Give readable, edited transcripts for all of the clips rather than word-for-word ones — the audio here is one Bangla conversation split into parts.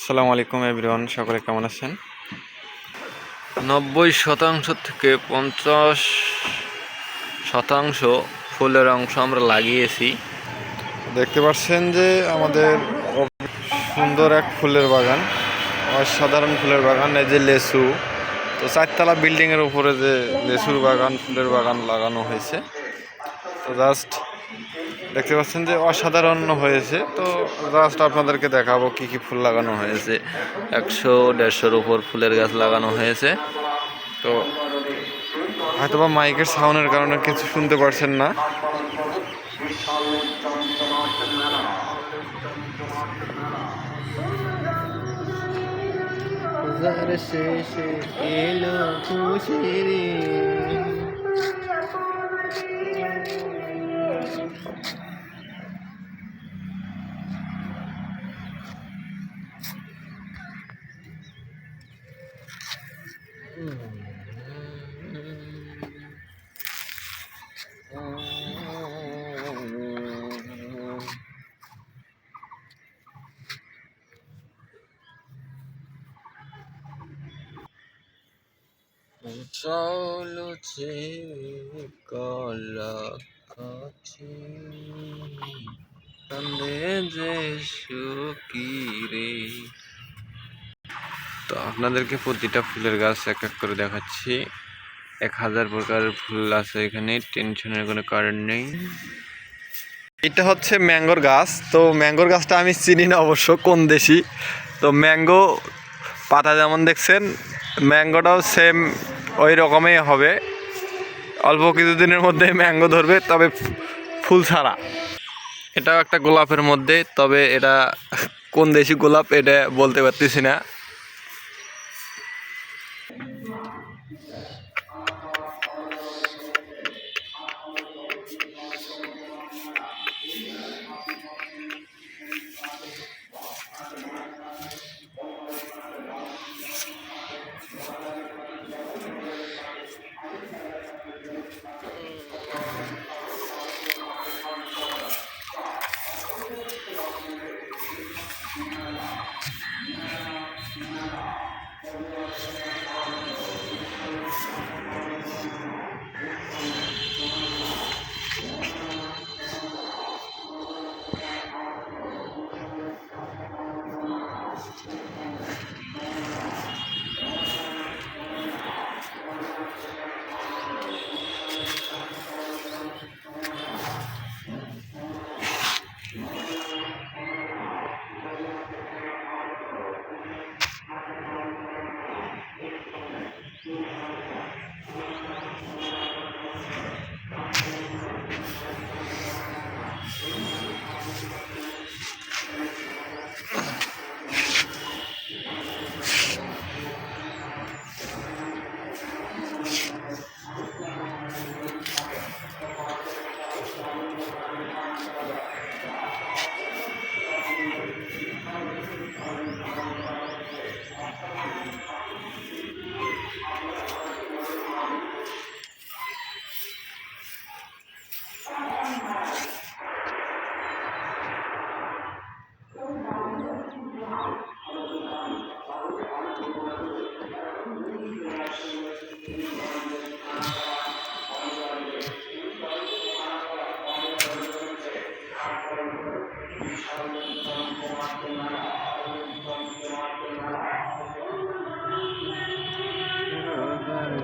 আসসালামু আলাইকুম এভরিওয়ান, সকলে কেমন আছেন? 90% থেকে 50% ফুলের অংশ আমরা লাগিয়েছি। দেখতে পাচ্ছেন যে আমাদের সুন্দর এক ফুলের বাগান, অসাধারণ ফুলের বাগান। এই যে লেসু, তো 4তলা বিল্ডিংয়ের উপরে যে লেসুর বাগান, ফুলের বাগান লাগানো হয়েছে, তো জাস্ট দেখতে পাচ্ছেন যে অসাধারণ হয়েছে। তো জাস্ট আপনাদেরকে দেখাবো কি কি ফুল লাগানো হয়েছে। 100-150-র উপর ফুলের গাছ লাগানো হয়েছে। তো হয়তোবা মাইকের সাউন্ডের কারণে কিছু শুনতে পারছেন না। শেষে এলো খুশির চলছে কলা কাছে যে সুকিরে। তো আপনাদেরকে প্রতিটা ফুলের গাছ এক এক করে দেখাচ্ছি। 1000 প্রকারের ফুল আছে এখানে, টেনশনের কোনো কারণ নেই। এটা হচ্ছে ম্যাঙ্গোর গাছ। তো ম্যাঙ্গোর গাছটা আমি চিনি না অবশ্য কোন দেশি। তো ম্যাঙ্গো পাতা যেমন দেখছেন, ম্যাঙ্গোটাও সেম ওই রকমই হবে। অল্প কিছুদিনের মধ্যে ম্যাঙ্গো ধরবে, তবে ফুল ছাড়া। এটাও একটা গোলাপের মধ্যে, তবে এটা কোন দেশি গোলাপ এটা বলতে পারতেছি না।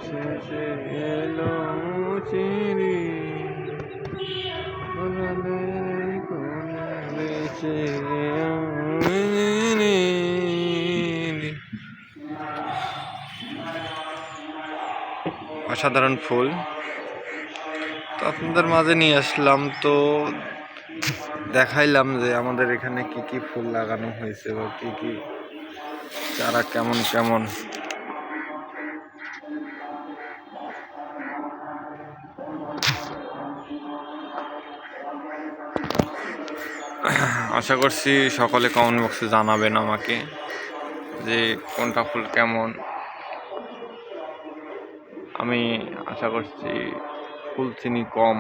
শেষে এলো চিনি অসাধারণ ফুল। তো আপনাদের মাঝে নিয়ে আসলাম, তো দেখাইলাম যে আমাদের এখানে কি কি ফুল লাগানো হয়েছে বা কি কি চারা কেমন কেমন। আশা করছি সকলে কমেন্ট বক্সে জানাবেন আমাকে যে কোনটা ফুল কেমন। আমি আশা করছি ফুল চিনি কম।